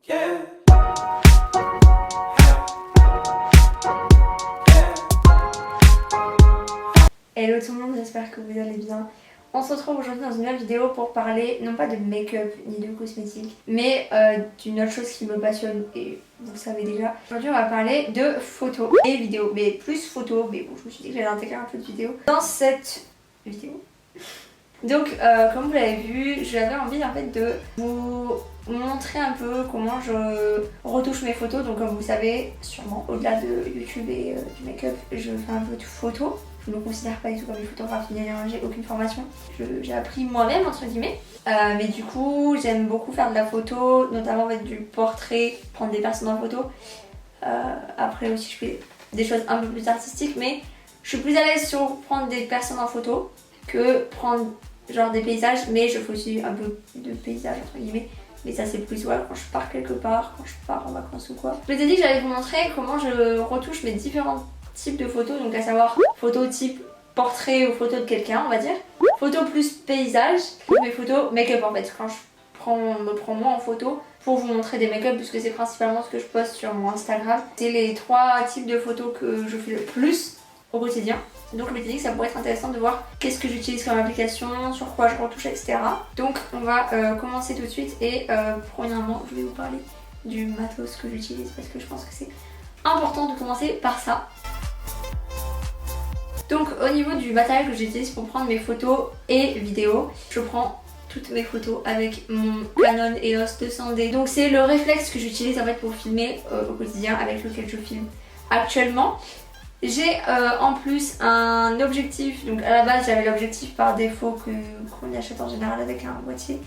Hello tout le monde, j'espère que vous allez bien. On se retrouve aujourd'hui dans une nouvelle vidéo pour parler non pas de make-up ni de cosmétiques, mais d'une autre chose qui me passionne et vous le savez déjà. Aujourd'hui on va parler de photos et vidéos, mais plus photos, mais bon je me suis dit que j'allais intégrer un peu de vidéos dans cette vidéo. Donc comme vous l'avez vu, j'avais envie en fait de vous montrer un peu comment je retouche mes photos. Donc comme vous savez sûrement, au-delà de YouTube et du make-up, je fais un peu de photos. Je ne me considère pas du tout comme une photographe, j'ai aucune formation. J'ai appris moi-même entre guillemets. Mais du coup j'aime beaucoup faire de la photo, notamment mettre du portrait, prendre des personnes en photo. Après aussi je fais des choses un peu plus artistiques, mais je suis plus à l'aise sur prendre des personnes en photo que prendre genre des paysages, mais je fais aussi un peu de paysages entre guillemets. Mais ça c'est plus quand je pars quelque part, quand je pars en vacances ou quoi. Je m'étais dit que j'allais vous montrer comment je retouche mes différents types de photos, donc à savoir photo type portrait ou photo de quelqu'un on va dire, photo plus paysage, mes photos make-up en fait, quand je me prends moi en photo pour vous montrer des make-up puisque c'est principalement ce que je poste sur mon Instagram. C'est les trois types de photos que je fais le plus au quotidien. Donc je m'étais dit que ça pourrait être intéressant de voir qu'est-ce que j'utilise comme application, sur quoi je retouche, etc. Donc on va commencer tout de suite et premièrement je vais vous parler du matos que j'utilise parce que je pense que c'est important de commencer par ça. Donc au niveau du matériel que j'utilise pour prendre mes photos et vidéos, je prends toutes mes photos avec mon Canon EOS 200D. Donc c'est le réflexe que j'utilise en fait pour filmer au quotidien, avec lequel je filme actuellement. J'ai en plus un objectif, donc à la base j'avais l'objectif par défaut qu'on achète en général avec un boîtier,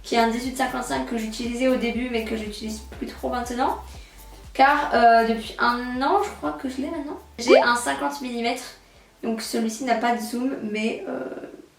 qui est un 18-55 que j'utilisais au début mais que j'utilise plus trop maintenant. Car depuis un an, je crois que je l'ai maintenant, j'ai un 50 mm. Donc celui-ci n'a pas de zoom mais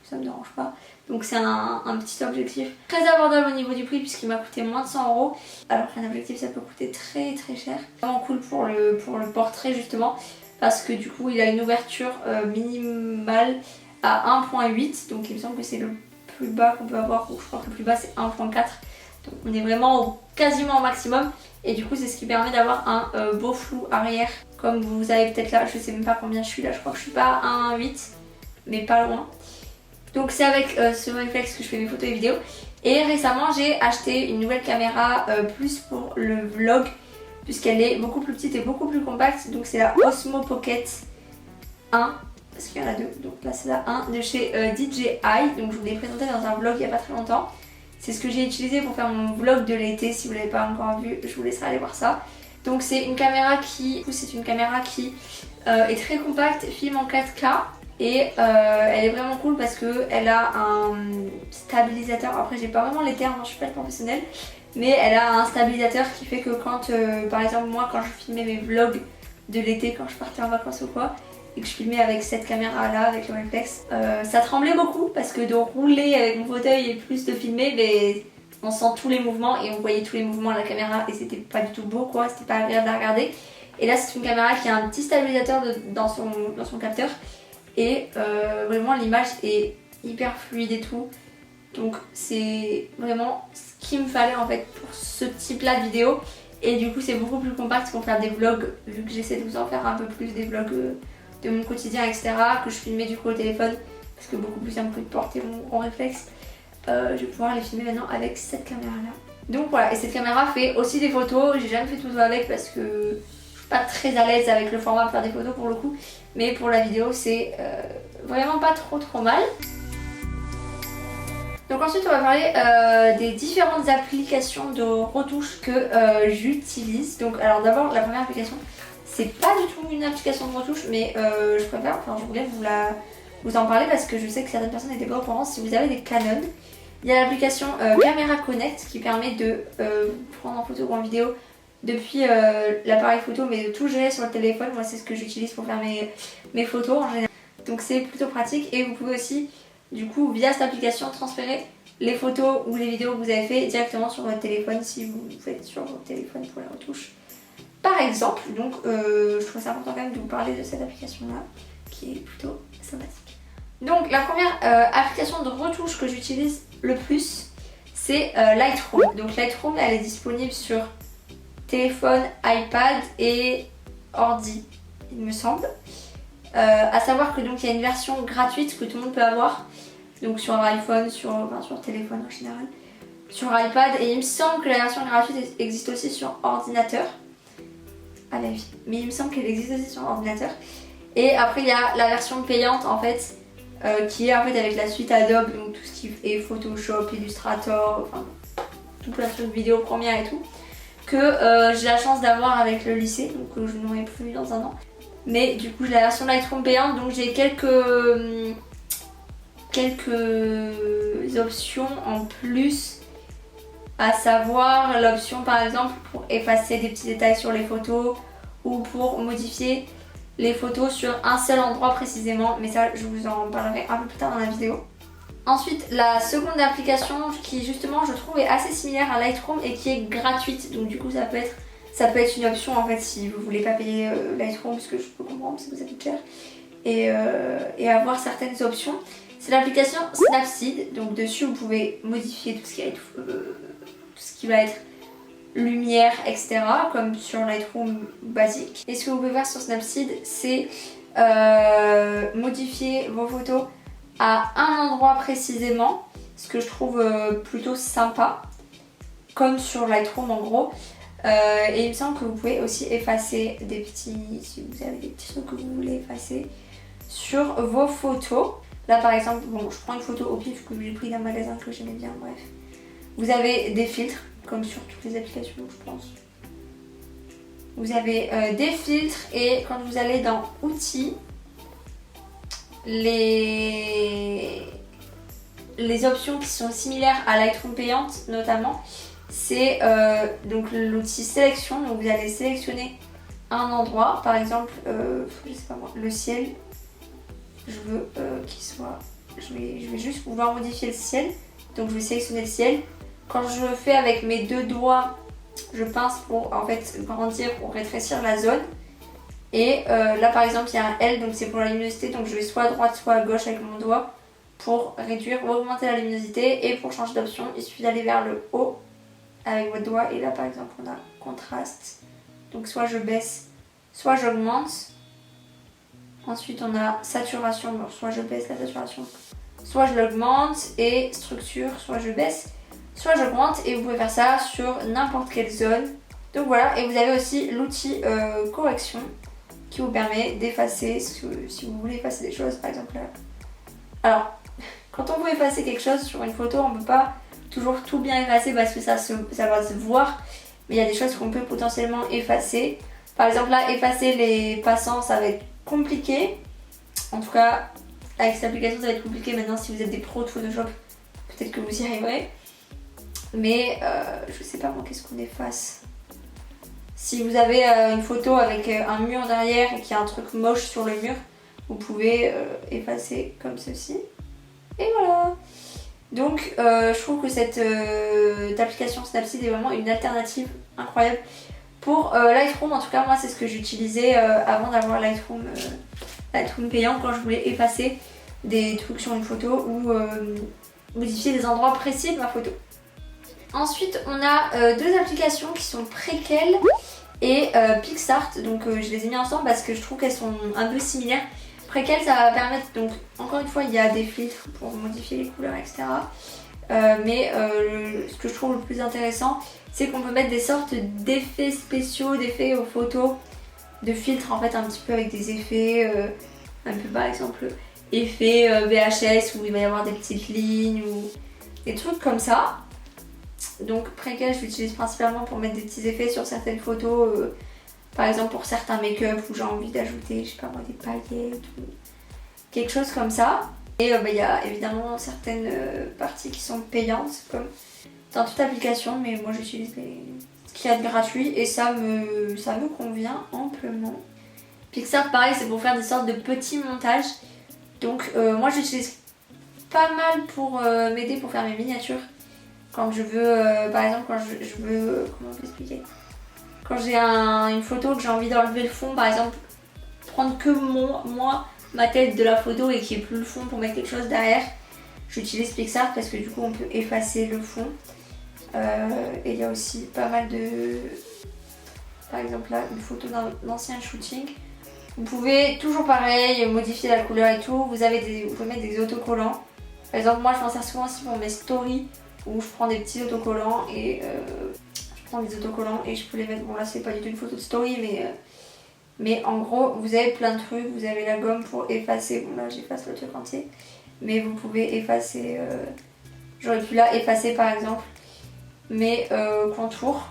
ça me dérange pas. Donc c'est un petit objectif très abordable au niveau du prix puisqu'il m'a coûté moins de 100 €. Alors qu'un objectif ça peut coûter très très cher. Vraiment cool pour le portrait justement. Parce que du coup il a une ouverture minimale à 1.8. Donc il me semble que c'est le plus bas qu'on peut avoir. Ou je crois que le plus bas c'est 1.4. Donc on est vraiment quasiment au maximum. Et du coup c'est ce qui permet d'avoir un beau flou arrière. Comme vous avez peut-être là, je sais même pas combien je suis là, je crois que je suis pas à 1.8 mais pas loin. Donc c'est avec ce réflexe que je fais mes photos et vidéos. Et récemment j'ai acheté une nouvelle caméra plus pour le vlog, puisqu'elle est beaucoup plus petite et beaucoup plus compacte. Donc c'est la Osmo Pocket 1, parce qu'il y en a deux, donc là c'est la 1 de chez DJI. Donc je vous l'ai présenté dans un vlog il n'y a pas très longtemps. C'est ce que j'ai utilisé pour faire mon vlog de l'été. Si vous ne l'avez pas encore vu, je vous laisserai aller voir ça. Donc c'est une caméra qui est très compacte, filme en 4K et elle est vraiment cool parce qu'elle a un stabilisateur. Après j'ai pas vraiment les termes, je suis pas professionnelle, mais elle a un stabilisateur qui fait que quand par exemple moi quand je filmais mes vlogs de l'été, quand je partais en vacances ou quoi, et que je filmais avec cette caméra là, avec le réflexe, ça tremblait beaucoup parce que de rouler avec mon fauteuil et plus de filmer, mais on sent tous les mouvements et on voyait tous les mouvements à la caméra et c'était pas du tout beau quoi, c'était pas agréable à regarder. Et là c'est une caméra qui a un petit stabilisateur dans son capteur et vraiment l'image est hyper fluide et tout. Donc c'est vraiment ce qu'il me fallait en fait pour ce type là de vidéo. Et du coup c'est beaucoup plus compact pour faire des vlogs, vu que j'essaie de vous en faire un peu plus des vlogs de mon quotidien etc. que je filmais du coup au téléphone. Parce que beaucoup plus simple que de porter mon réflexe. Je vais pouvoir les filmer maintenant avec cette caméra là. Donc voilà, et cette caméra fait aussi des photos. J'ai jamais fait de photos avec parce que je suis pas très à l'aise avec le format pour faire des photos pour le coup. Mais pour la vidéo c'est vraiment pas trop mal. Donc ensuite on va parler des différentes applications de retouche que j'utilise. Donc alors d'abord la première application, c'est pas du tout une application de retouche mais je préfère, enfin je voulais vous en parler parce que je sais que certaines personnes n'étaient pas au courant. Si vous avez des Canon, il y a l'application Camera Connect qui permet de prendre en photo ou en vidéo depuis l'appareil photo mais de tout gérer sur le téléphone. Moi c'est ce que j'utilise pour faire mes photos en général. Donc c'est plutôt pratique et vous pouvez aussi du coup via cette application transférer les photos ou les vidéos que vous avez fait directement sur votre téléphone si vous faites sur votre téléphone pour la retouche par exemple. Donc je trouve ça important quand même de vous parler de cette application là qui est plutôt sympathique. Donc la première application de retouche que j'utilise le plus c'est Lightroom. Donc Lightroom, elle est disponible sur téléphone, iPad et ordi, il me semble. À savoir que donc il y a une version gratuite que tout le monde peut avoir, donc sur iPhone, sur téléphone en général, sur iPad, et il me semble que la version gratuite existe aussi sur ordinateur. À la vie. Mais il me semble qu'elle existe aussi sur ordinateur. Et après il y a la version payante en fait, qui est en fait avec la suite Adobe, donc tout ce qui est Photoshop, Illustrator, enfin tout plein de trucs vidéo première et tout, que j'ai la chance d'avoir avec le lycée, donc je n'aurai plus dans un an. Mais du coup j'ai la version Lightroom payante, donc j'ai quelques options en plus, à savoir l'option par exemple pour effacer des petits détails sur les photos ou pour modifier les photos sur un seul endroit précisément, mais ça je vous en parlerai un peu plus tard dans la vidéo. Ensuite, la seconde application qui justement je trouve est assez similaire à Lightroom et qui est gratuite, donc du coup ça peut être une option en fait si vous voulez pas payer Lightroom, parce que je peux comprendre parce que ça coûte cher, et avoir certaines options. C'est l'application Snapseed, donc dessus vous pouvez modifier tout ce qui va être lumière, etc. comme sur Lightroom basique. Et ce que vous pouvez faire sur Snapseed, c'est modifier vos photos à un endroit précisément, ce que je trouve plutôt sympa, comme sur Lightroom en gros. Et il me semble que vous pouvez aussi effacer des petits, si vous avez des petits trucs que vous voulez effacer sur vos photos. Là par exemple, bon, je prends une photo au pif que j'ai pris d'un magasin que j'aimais bien, bref. Vous avez des filtres, comme sur toutes les applications je pense. Vous avez des filtres, et quand vous allez dans outils, les options qui sont similaires à Lightroom payante notamment, c'est donc l'outil sélection. Donc vous allez sélectionner un endroit, par exemple je sais pas moi, le ciel, je veux qu'il soit, je vais juste pouvoir modifier le ciel, donc je vais sélectionner le ciel. Quand je fais avec mes deux doigts, je pince pour en fait grandir ou rétrécir la zone. Et là par exemple il y a un L, donc c'est pour la luminosité, donc je vais soit à droite soit à gauche avec mon doigt pour réduire ou augmenter la luminosité. Et pour changer d'option, il suffit d'aller vers le haut avec votre doigt, et là par exemple on a contraste, donc soit je baisse soit j'augmente. Ensuite on a saturation, donc soit je baisse la saturation soit je l'augmente, et structure, soit je baisse soit j'augmente, et vous pouvez faire ça sur n'importe quelle zone. Donc voilà, et vous avez aussi l'outil correction qui vous permet d'effacer si vous voulez effacer des choses, par exemple là. Alors quand on veut effacer quelque chose sur une photo, on ne peut pas toujours tout bien effacer parce que ça va se voir, mais il y a des choses qu'on peut potentiellement effacer. Par exemple là, effacer les passants, ça va être compliqué. En tout cas avec cette application ça va être compliqué. Maintenant si vous êtes des pros de Photoshop, peut-être que vous y arriverez, mais je sais pas moi, qu'est-ce qu'on efface. Si vous avez une photo avec un mur derrière et qu'il y a un truc moche sur le mur, vous pouvez effacer comme ceci, et voilà. Donc je trouve que cette application Snapseed est vraiment une alternative incroyable pour Lightroom. En tout cas moi c'est ce que j'utilisais avant d'avoir Lightroom payant, quand je voulais effacer des trucs sur une photo ou modifier des endroits précis de ma photo. Ensuite on a deux applications qui sont Prequel et PicsArt, donc je les ai mis ensemble parce que je trouve qu'elles sont un peu similaires. Prequel ça va permettre, donc encore une fois il y a des filtres pour modifier les couleurs, etc. Mais ce que je trouve le plus intéressant, c'est qu'on peut mettre des sortes d'effets spéciaux, d'effets aux photos, de filtres en fait, un petit peu avec des effets, un peu par exemple effet VHS où il va y avoir des petites lignes ou des trucs comme ça. Donc Prequel je l'utilise principalement pour mettre des petits effets sur certaines photos, par exemple pour certains make-up où j'ai envie d'ajouter, je sais pas moi, des paillettes ou quelque chose comme ça. Et il y a évidemment certaines parties qui sont payantes comme dans toute application, mais moi j'utilise ce qu'il y a de gratuit et ça me convient amplement. PicsArt pareil, c'est pour faire des sortes de petits montages. Donc moi j'utilise pas mal pour m'aider pour faire mes miniatures. Quand je veux, par exemple quand je veux, comment on peut expliquer, quand j'ai une photo que j'ai envie d'enlever le fond, par exemple prendre que moi, ma tête de la photo et qu'il n'y ait plus le fond pour mettre quelque chose derrière, j'utilise PicsArt parce que du coup on peut effacer le fond. Et il y a aussi pas mal de... Par exemple là, une photo d'un ancien shooting. Vous pouvez toujours pareil modifier la couleur et tout. Vous pouvez mettre des autocollants. Par exemple moi je m'en sers souvent aussi pour mes stories où je prends des petits autocollants et je peux les mettre. Bon là c'est pas du tout une photo de story mais en gros vous avez plein de trucs. Vous avez la gomme pour effacer. Bon là j'efface le truc entier. Mais vous pouvez effacer. J'aurais pu là effacer par exemple mes contours.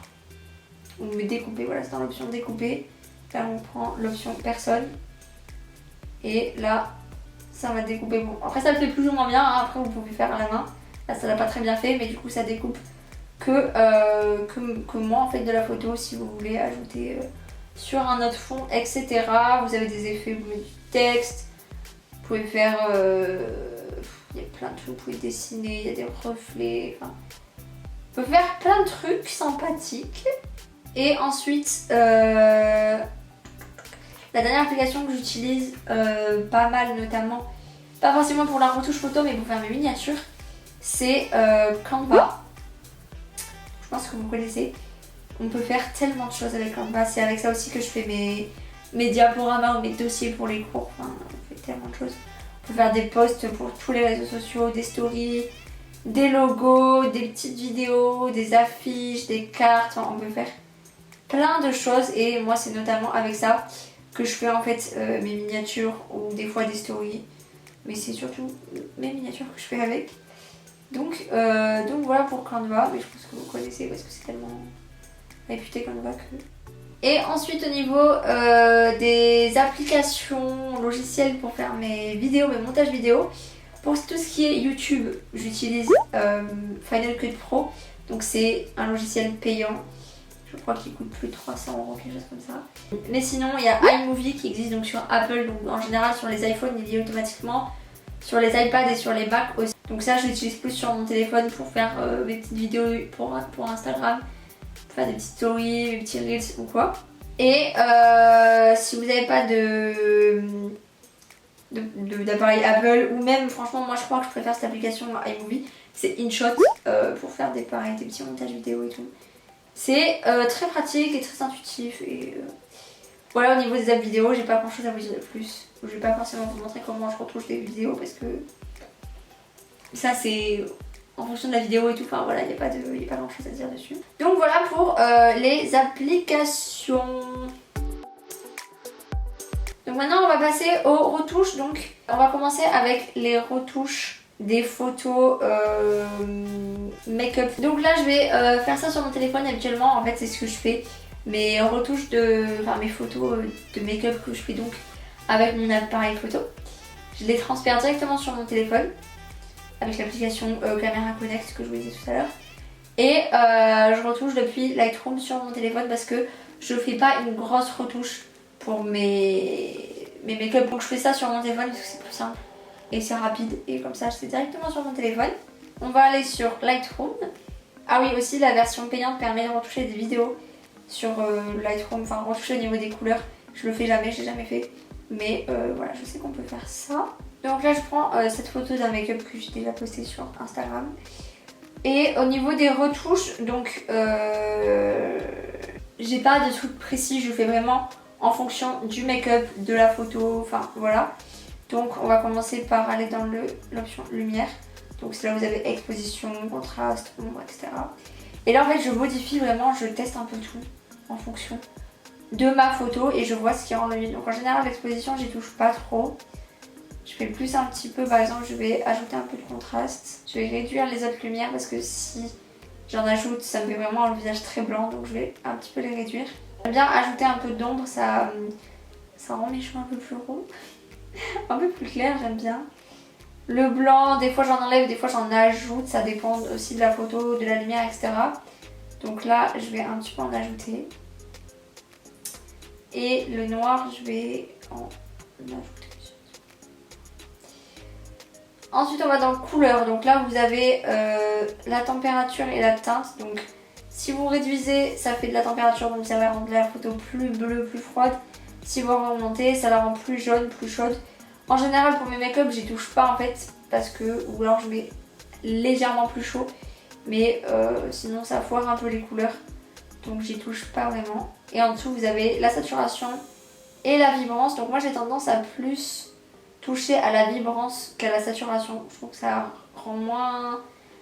Ou me découper. Voilà c'est dans l'option découper. Là on prend l'option personne. Et là ça va découper. Bon après ça le fait plus ou moins bien. Hein. Après vous pouvez faire à la main. Là ça l'a pas très bien fait mais du coup ça découpe que moi en fait de la photo si vous voulez ajouter sur un autre fond etc. Vous avez des effets, vous mettez du texte, vous pouvez faire il y a plein de trucs, vous pouvez dessiner, il y a des reflets, enfin vous pouvez faire plein de trucs sympathiques. Et ensuite la dernière application que j'utilise pas mal notamment, pas forcément pour la retouche photo mais pour faire mes miniatures, c'est Canva. Je pense que vous connaissez. On peut faire tellement de choses avec Canva. C'est avec ça aussi que je fais mes diaporamas ou mes dossiers pour les cours. Enfin, on fait tellement de choses. On peut faire des posts pour tous les réseaux sociaux, des stories, des logos, des petites vidéos, des affiches, des cartes. Enfin, on peut faire plein de choses. Et moi, c'est notamment avec ça que je fais en fait mes miniatures ou des fois des stories. Mais c'est surtout mes miniatures que je fais avec. Donc voilà pour Canva, mais je pense que vous connaissez parce que c'est tellement réputé Canva que... Et ensuite au niveau des applications logicielles pour faire mes vidéos, mes montages vidéo, pour tout ce qui est YouTube, j'utilise Final Cut Pro, donc c'est un logiciel payant, je crois qu'il coûte plus de 300 €, quelque chose comme ça. Mais sinon il y a iMovie qui existe donc sur Apple, donc en général sur les iPhones il y est automatiquement, sur les iPads et sur les Mac aussi. Donc ça je l'utilise plus sur mon téléphone pour faire mes petites vidéos pour Instagram, pour faire des petites stories, mes petits reels ou quoi. Et si vous n'avez pas d'appareil Apple, ou même franchement moi je crois que je préfère cette application iMovie, c'est InShot pour faire des petits montages vidéo et tout. C'est très pratique et très intuitif et voilà, au niveau des apps vidéo j'ai pas grand chose à vous dire de plus. Je vais pas forcément vous montrer comment je retouche des vidéos parce que ça c'est en fonction de la vidéo et tout, enfin voilà, il n'y a pas grand chose à dire dessus. Donc voilà pour les applications. Donc maintenant on va passer aux retouches. Donc on va commencer avec les retouches des photos make-up. Donc là je vais faire ça sur mon téléphone habituellement, en fait c'est ce que je fais. Mes retouches mes photos de make-up que je fais donc avec mon appareil photo. Je les transfère directement sur mon téléphone avec l'application Camera Connect que je vous disais tout à l'heure. Et je retouche depuis Lightroom sur mon téléphone parce que je fais pas une grosse retouche pour mes make-up. Donc je fais ça sur mon téléphone parce que c'est plus simple et c'est rapide et comme ça je fais directement sur mon téléphone. On va aller sur Lightroom. Ah oui, aussi la version payante permet de retoucher des vidéos sur Lightroom, enfin retoucher au niveau des couleurs. Je le fais jamais, je l'ai jamais fait. Mais voilà, je sais qu'on peut faire ça. Donc là je prends cette photo d'un make-up que j'ai déjà posté sur Instagram. Et au niveau des retouches, donc j'ai pas de truc précis, je fais vraiment en fonction du make-up, de la photo, enfin voilà. Donc on va commencer par aller dans l'option lumière. Donc c'est là où vous avez exposition, contraste, ombre, etc. Et là en fait je modifie vraiment, je teste un peu tout en fonction de ma photo et je vois ce qui rend le mieux. Donc en général l'exposition j'y touche pas trop. Je fais plus un petit peu, par exemple je vais ajouter un peu de contraste. Je vais réduire les autres lumières parce que si j'en ajoute ça me fait vraiment un visage très blanc, donc je vais un petit peu les réduire. J'aime bien ajouter un peu d'ombre, ça rend mes cheveux un peu plus ronds, un peu plus clair, j'aime bien. Le blanc, des fois j'en enlève, des fois j'en ajoute, ça dépend aussi de la photo, de la lumière, etc. Donc là je vais un petit peu en ajouter. Et le noir je vais en ajouter. Ensuite on va dans couleur, donc là vous avez la température et la teinte. Donc si vous réduisez ça fait de la température, donc ça va rendre la photo plus bleue, plus froide. Si vous remontez ça la rend plus jaune, plus chaude. En général pour mes make-up j'y touche pas en fait parce que, ou alors je mets légèrement plus chaud. mais sinon ça foire un peu les couleurs, donc j'y touche pas vraiment. Et en dessous vous avez la saturation et la vibrance, donc moi j'ai tendance à plus toucher à la vibrance qu'à la saturation. Je trouve que ça rend moins...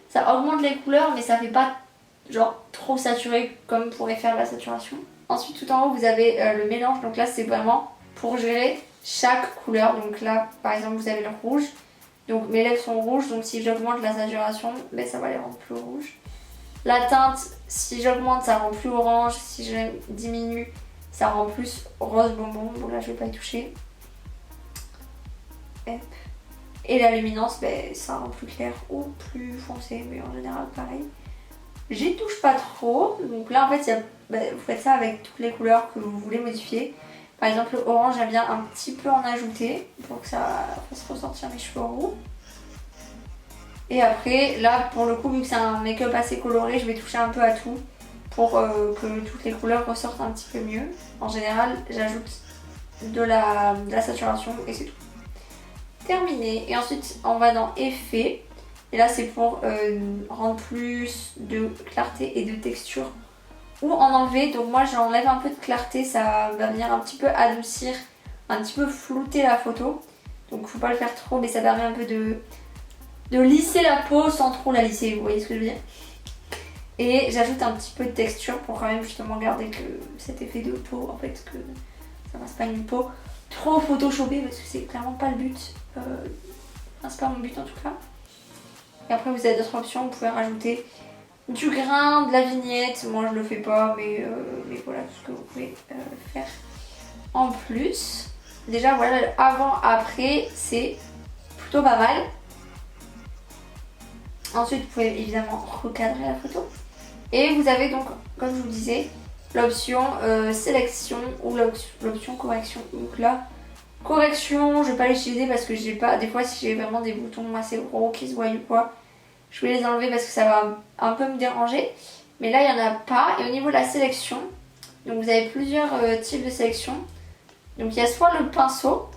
ça augmente les couleurs mais ça fait pas genre trop saturé comme pourrait faire la saturation. Ensuite tout en haut vous avez le mélange, donc là c'est vraiment pour gérer chaque couleur. Donc là par exemple vous avez le rouge, donc mes lèvres sont rouges, donc si j'augmente la saturation, ben, ça va les rendre plus rouges. La teinte, si j'augmente ça rend plus orange, si je diminue ça rend plus rose bonbon, donc là je vais pas y toucher. Et la luminance, ben, ça rend plus clair ou plus foncé, mais en général pareil. J'y touche pas trop, donc là en fait vous faites ça avec toutes les couleurs que vous voulez modifier. Par exemple le orange, j'aime bien un petit peu en ajouter pour que ça fasse ressortir mes cheveux roux. Et après là pour le coup vu que c'est un make-up assez coloré, je vais toucher un peu à tout pour que toutes les couleurs ressortent un petit peu mieux. En général j'ajoute de la saturation et c'est tout. Terminé. Et ensuite on va dans effet. Et là c'est pour rendre plus de clarté et de texture ou en enlever. Donc moi j'enlève un peu de clarté, ça va venir un petit peu adoucir, un petit peu flouter la photo. Donc faut pas le faire trop, mais ça permet un peu de lisser la peau sans trop la lisser, vous voyez ce que je veux dire. Et j'ajoute un petit peu de texture pour quand même justement garder que cet effet de peau, en fait, que ça fasse pas une peau trop photoshopée parce que c'est clairement pas le but. Enfin, c'est pas mon but en tout cas. Et après vous avez d'autres options, vous pouvez rajouter du grain, de la vignette. Moi je le fais pas, mais voilà tout ce que vous pouvez faire en plus. Déjà voilà, avant après c'est plutôt pas mal. Ensuite vous pouvez évidemment recadrer la photo. Et vous avez donc, comme je vous disais, l'option sélection ou l'option correction. Donc là, correction, je vais pas l'utiliser parce que j'ai pas. Des fois si j'ai vraiment des boutons assez gros qui se voient ou quoi, je vais les enlever parce que ça va un peu me déranger. Mais là il n'y en a pas. Et au niveau de la sélection, donc vous avez plusieurs types de sélection. Donc il y a soit le pinceau.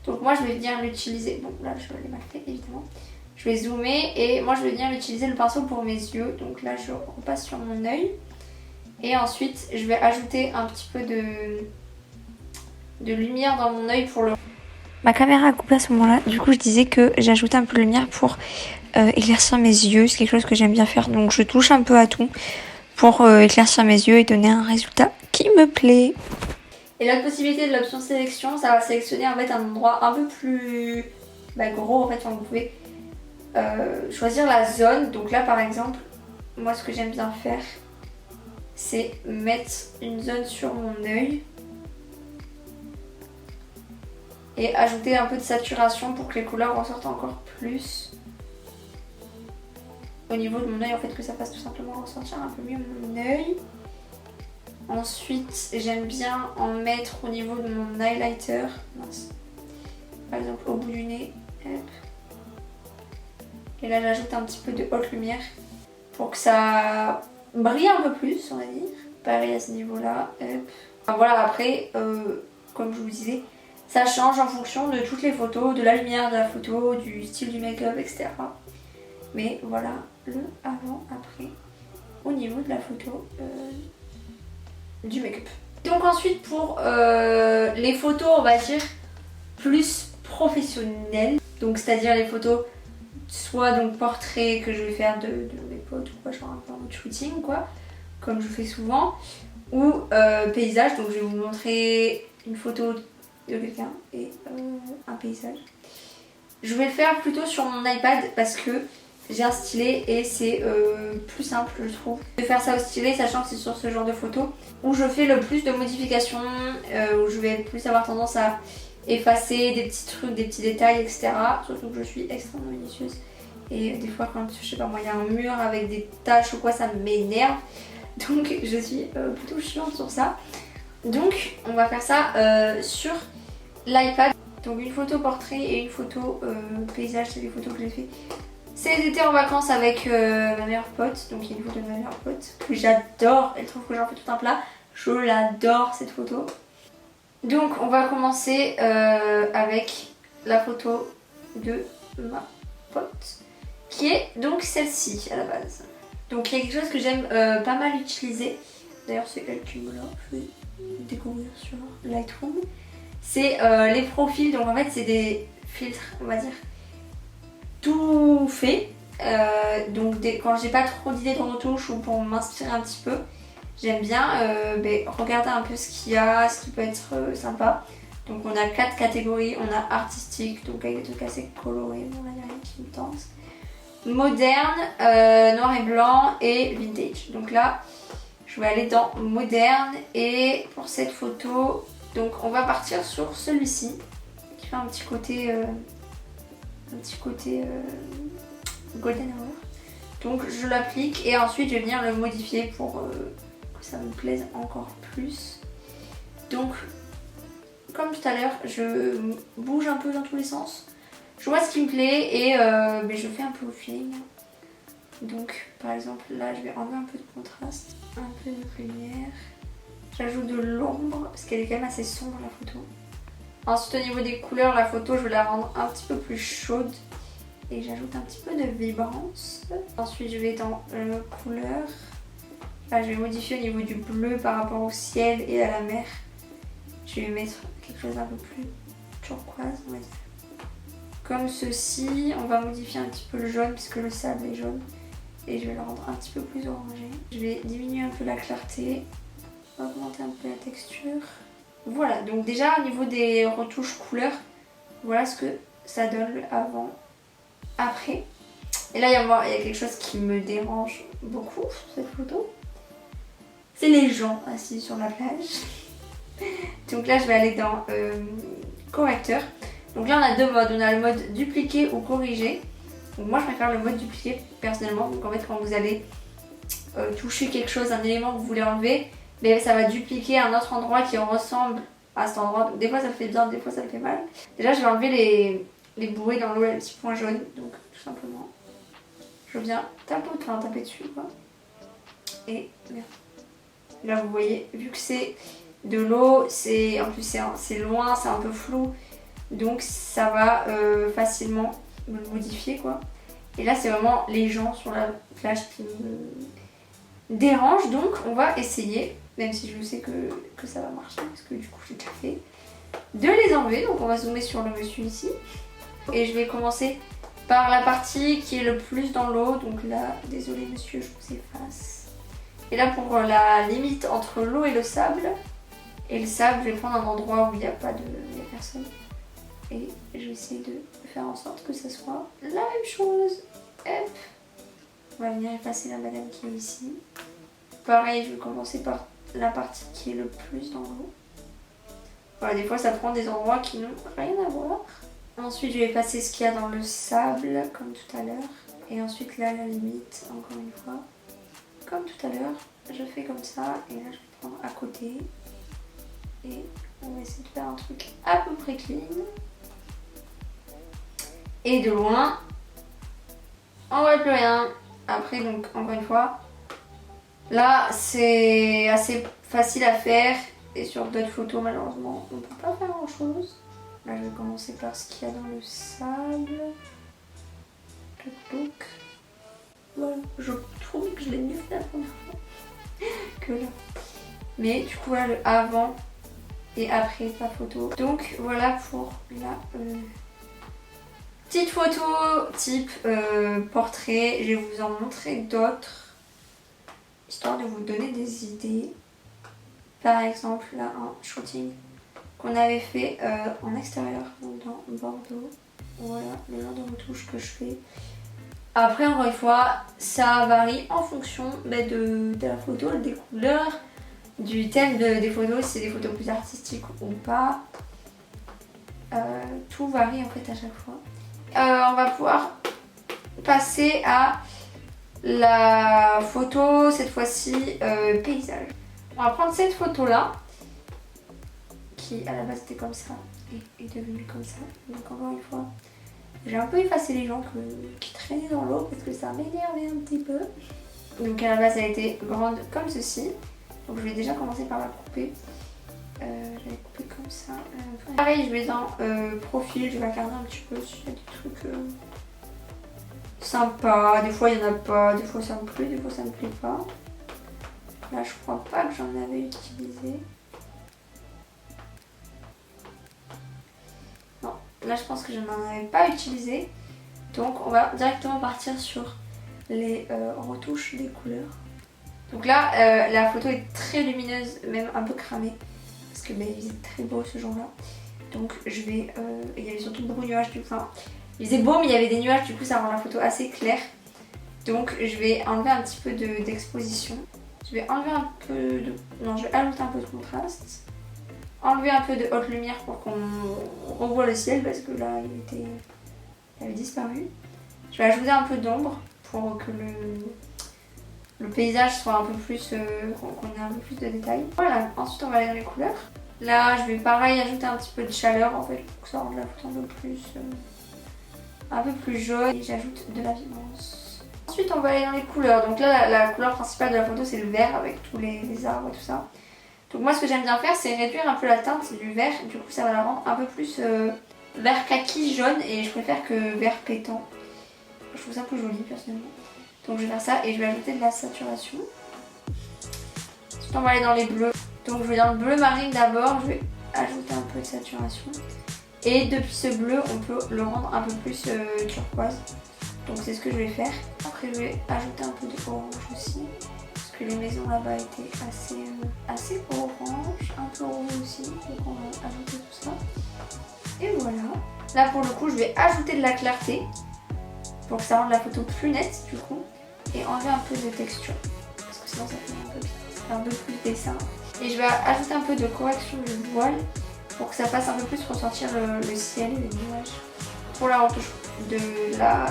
Donc moi je vais venir l'utiliser. Bon là je l'ai mal fait évidemment. Je vais zoomer et moi je vais venir utiliser le pinceau pour mes yeux. Donc là je repasse sur mon œil. Et ensuite je vais ajouter un petit peu de lumière dans mon œil pour le... Ma caméra a coupé à ce moment-là. Du coup je disais que j'ajoute un peu de lumière pour éclaircir mes yeux. C'est quelque chose que j'aime bien faire. Donc je touche un peu à tout pour éclaircir mes yeux et donner un résultat qui me plaît. Et la possibilité de l'option sélection, ça va sélectionner en fait un endroit un peu plus gros en fait. Enfin, vous pouvez choisir la zone. Donc là par exemple, moi ce que j'aime bien faire, c'est mettre une zone sur mon œil et ajouter un peu de saturation pour que les couleurs ressortent encore plus au niveau de mon œil, en fait, que ça fasse tout simplement ressortir un peu mieux mon œil. Ensuite j'aime bien en mettre au niveau de mon highlighter, par exemple au bout du nez. Hop. Et là j'ajoute un petit peu de haute lumière pour que ça brille un peu plus, on va dire. Pareil à ce niveau là. Enfin, voilà, après comme je vous disais, ça change en fonction de toutes les photos, de la lumière de la photo, du style du make-up, etc. Mais voilà le avant après au niveau de la photo du make-up. Donc ensuite pour les photos on va dire plus professionnelles, donc c'est-à-dire les photos soit donc portrait que je vais faire de mes potes ou quoi, genre un peu en mode shooting quoi, comme je fais souvent, ou paysage. Donc je vais vous montrer une photo de quelqu'un et un paysage. Je vais le faire plutôt sur mon iPad parce que j'ai un stylet et c'est plus simple je trouve de faire ça au stylet, sachant que c'est sur ce genre de photo où je fais le plus de modifications, où je vais plus avoir tendance à effacer des petits trucs, des petits détails, etc. Surtout que je suis extrêmement minutieuse et des fois quand je sais pas moi il y a un mur avec des taches ou quoi, ça m'énerve, donc je suis plutôt chiante sur ça. Donc on va faire ça sur l'iPad. Donc une photo portrait et une photo paysage, c'est les photos que j'ai fait cet été en vacances avec ma meilleure pote. Donc il y a une photo de ma meilleure pote que j'adore, elle trouve que j'en fais tout un plat, je l'adore cette photo. Donc on va commencer avec la photo de ma pote qui est donc celle-ci à la base. Donc il y a quelque chose que j'aime pas mal utiliser. D'ailleurs c'est elle qui me l'a fait découvrir sur Lightroom. C'est les profils, donc en fait c'est des filtres, on va dire, tout fait. Donc quand j'ai pas trop d'idées de retouches ou pour m'inspirer un petit peu, j'aime bien regarder un peu ce qu'il y a, ce qui peut être sympa. Donc on a 4 catégories, on a artistique, donc avec des trucs assez colorés, on va dire rien qui me tente. Moderne, noir et blanc et vintage. Donc là, je vais aller dans moderne et pour cette photo, donc on va partir sur celui-ci qui fait un petit côté golden hour. Donc je l'applique et ensuite je vais venir le modifier pour que ça me plaise encore plus. Donc comme tout à l'heure, je bouge un peu dans tous les sens. Je vois ce qui me plaît et je fais un peu au feeling. Donc par exemple là je vais enlever un peu de contraste, un peu de lumière. J'ajoute de l'ombre parce qu'elle est quand même assez sombre la photo. Ensuite au niveau des couleurs, la photo je vais la rendre un petit peu plus chaude. Et j'ajoute un petit peu de vibrance. Ensuite je vais dans couleur. Là je vais modifier au niveau du bleu par rapport au ciel et à la mer. Je vais mettre quelque chose d'un peu plus turquoise, on va dire. Comme ceci, on va modifier un petit peu le jaune puisque le sable est jaune. Et je vais le rendre un petit peu plus orangé. Je vais diminuer un peu la clarté, augmenter un peu la texture. Voilà, donc déjà au niveau des retouches couleurs, voilà ce que ça donne le avant, après. Et là il y a quelque chose qui me dérange beaucoup sur cette photo. C'est les gens assis sur la plage. Donc là je vais aller dans correcteur. Donc là on a deux modes, on a le mode dupliquer ou corriger. Donc moi je préfère le mode dupliquer personnellement. Donc en fait quand vous allez toucher quelque chose, un élément que vous voulez enlever, mais ça va dupliquer un autre endroit qui ressemble à cet endroit. Donc des fois ça le fait bien, des fois ça le fait mal. Déjà je vais enlever les bouées dans l'eau, les petits points jaunes. Donc tout simplement je viens taper dessus quoi. Et bien. Là vous voyez, vu que c'est de l'eau, en plus c'est loin, c'est un peu flou. Donc ça va facilement me le modifier quoi. Et là c'est vraiment les gens sur la plage qui me dérangent. Donc on va essayer, même si je sais que ça va marcher parce que du coup j'ai déjà fait, de les enlever. Donc on va zoomer sur le monsieur ici. Et je vais commencer par la partie qui est le plus dans l'eau. Donc là, désolé monsieur, je vous efface. Et là pour la limite entre l'eau et le sable. Et le sable, je vais prendre un endroit où il n'y a personne. Et je vais essayer de faire en sorte que ça soit la même chose. Hop. On va venir effacer la madame qui est ici. Pareil, je vais commencer par la partie qui est le plus dans l'eau. Voilà, des fois ça prend des endroits qui n'ont rien à voir. Ensuite, je vais effacer ce qu'il y a dans le sable, comme tout à l'heure. Et ensuite, là, la limite, encore une fois, comme tout à l'heure, je fais comme ça. Et là, je vais prendre à côté. Et on va essayer de faire un truc à peu près clean. Et de loin, on voit plus rien. Après, donc, encore une fois, là, c'est assez facile à faire. Et sur d'autres photos, malheureusement, on ne peut pas faire grand chose. Là, je vais commencer par ce qu'il y a dans le sable. Donc, voilà, je trouve que je l'ai mieux fait la première fois que là. Mais du coup, là, le avant et après la photo. Donc, voilà pour la petite photo type portrait. Je vais vous en montrer d'autres, histoire de vous donner des idées. Par exemple, là, un shooting qu'on avait fait en extérieur, donc dans Bordeaux. Voilà le genre de retouche que je fais. Après, encore une fois, ça varie en fonction de la photo, des couleurs, du thème des photos, si c'est des photos plus artistiques ou pas. Tout varie en fait à chaque fois. On va pouvoir passer à la photo, cette fois-ci paysage. On va prendre cette photo-là, qui à la base était comme ça et est devenue comme ça. Donc encore une fois, j'ai un peu effacé les gens qui traînaient dans l'eau parce que ça m'énervait un petit peu. Donc à la base elle était grande comme ceci. Donc je vais déjà commencer par la couper. Je vais la couper comme ça. Pareil, je vais dans profil, je vais regarder un petit peu s'il y a des trucs sympa. Des fois il n'y en a pas, des fois ça me plaît, des fois ça me plaît pas. Là je crois pas que j'en avais utilisé. Non, là je pense que je n'en avais pas utilisé. Donc on va directement partir sur les retouches des couleurs. Donc là la photo est très lumineuse, même un peu cramée. Parce que il faisait très beau ce jour-là. Donc je vais... il y avait surtout beaucoup de nuages du coup. Enfin, il faisait beau mais il y avait des nuages, du coup ça rend la photo assez claire. Donc je vais enlever un petit peu d'exposition. Je vais enlever un peu de... Non, je vais ajouter un peu de contraste. Enlever un peu de haute lumière pour qu'on revoie le ciel parce que là il avait disparu. Je vais ajouter un peu d'ombre pour que le paysage soit un peu plus... qu'on ait un peu plus de détails. Voilà, ensuite on va aller dans les couleurs. Là je vais pareil ajouter un petit peu de chaleur en fait pour que ça rende la photo un peu plus jaune. Et j'ajoute de la vibrance. Ensuite on va aller dans les couleurs. Donc là la couleur principale de la photo c'est le vert avec tous les arbres et tout ça. Donc moi ce que j'aime bien faire c'est réduire un peu la teinte du vert. Du coup ça va la rendre un peu plus vert kaki jaune et je préfère que vert pétant. Je trouve ça plus joli personnellement. Donc je vais faire ça et je vais ajouter de la saturation. Ensuite on va aller dans les bleus. Donc je vais dans le bleu marine d'abord, je vais ajouter un peu de saturation. Et depuis ce bleu on peut le rendre un peu plus turquoise. Donc c'est ce que je vais faire. Après je vais ajouter un peu de orange aussi. Parce que les maisons là-bas étaient assez orange, un peu rouge aussi. Donc on va ajouter tout ça. Et voilà. Là pour le coup je vais ajouter de la clarté. Pour que ça rende la photo plus nette du coup. Et enlever un peu de texture. Parce que sinon ça fait un peu plus dessin. Et je vais ajouter un peu de correction du voile. Pour que ça fasse un peu plus ressortir le ciel et les nuages. Pour la retouche de la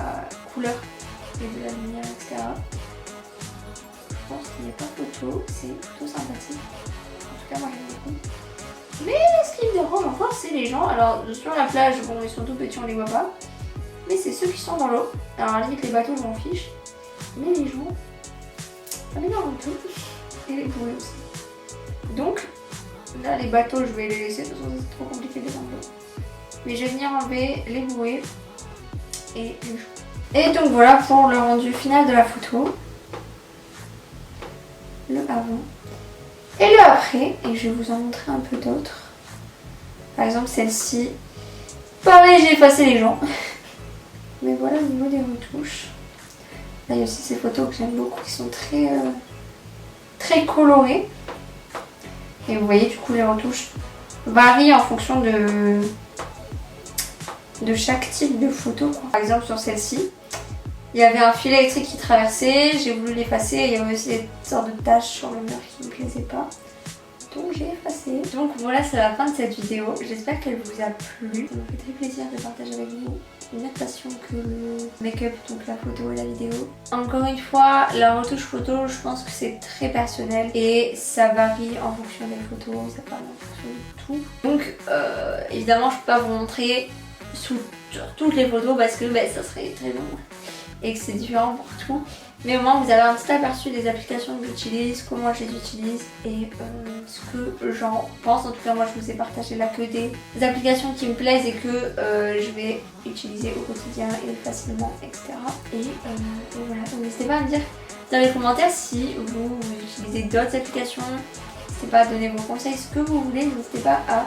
couleur et de la lumière, etc. Je pense qu'il n'y a pas photo, c'est plutôt sympathique. En tout cas moi j'aime beaucoup. Mais ce qui me dérange encore c'est les gens. Alors sur la plage, bon ils sont tout petits, on les voit pas. Mais c'est ceux qui sont dans l'eau. Alors à la limite les bateaux je m'en fiche. Mais les gens, ça m'énerve un peu. Et les bruits aussi. Donc là les bateaux je vais les laisser, de toute façon c'est trop compliqué de les enlever. Mais je vais venir enlever les bouées et les joues. Et donc voilà pour le rendu final de la photo. Le avant et le après. Et je vais vous en montrer un peu d'autres. Par exemple celle-ci. Pareil j'ai effacé les gens. Mais voilà au niveau des retouches. Là il y a aussi ces photos que j'aime beaucoup qui sont très colorées. Et vous voyez du coup les retouches varient en fonction de chaque type de photo. Par exemple sur celle-ci, il y avait un filet électrique qui traversait, j'ai voulu l'effacer et il y avait aussi des sortes de taches sur le mur qui ne me plaisaient pas. Donc j'ai effacé. Donc voilà, c'est la fin de cette vidéo. J'espère qu'elle vous a plu. Ça m'a fait très plaisir de partager avec vous une autre passion que le make-up, donc la photo et la vidéo. Encore une fois, la retouche photo, je pense que c'est très personnel et ça varie en fonction des photos, ça varie en fonction de tout. Donc évidemment, je peux pas vous montrer sur toutes les photos parce que ça serait très long et que c'est différent pour tout. Mais au moins vous avez un petit aperçu des applications que j'utilise, comment je les utilise et ce que j'en pense. En tout cas moi je vous ai partagé là que des applications qui me plaisent et que je vais utiliser au quotidien et facilement, etc. Et voilà, donc n'hésitez pas à me dire dans les commentaires si vous utilisez d'autres applications. N'hésitez pas à donner vos conseils, ce que vous voulez, n'hésitez pas à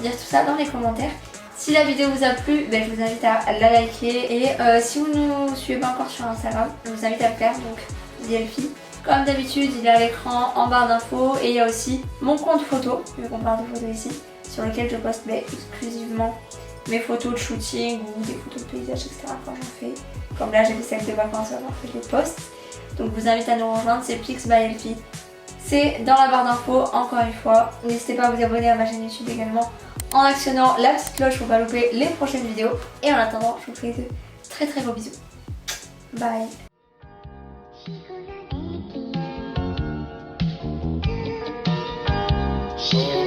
dire tout ça dans les commentaires. Si la vidéo vous a plu, je vous invite à la liker et si vous ne nous suivez pas encore sur Instagram, je vous invite à le faire, donc TheElfie. Comme d'habitude, il est à l'écran en barre d'infos et il y a aussi mon compte photo, vu qu'on parle de photos ici, sur lequel je poste exclusivement mes photos de shooting ou des photos de paysage, etc. quand j'en fais. Comme là j'ai fait celle de vacances alors que je les poste. Donc je vous invite à nous rejoindre, c'est Pix by Elfie. C'est dans la barre d'infos, encore une fois. N'hésitez pas à vous abonner à ma chaîne YouTube également en actionnant la petite cloche pour ne pas louper les prochaines vidéos. Et en attendant, je vous fais de très gros bisous. Bye. She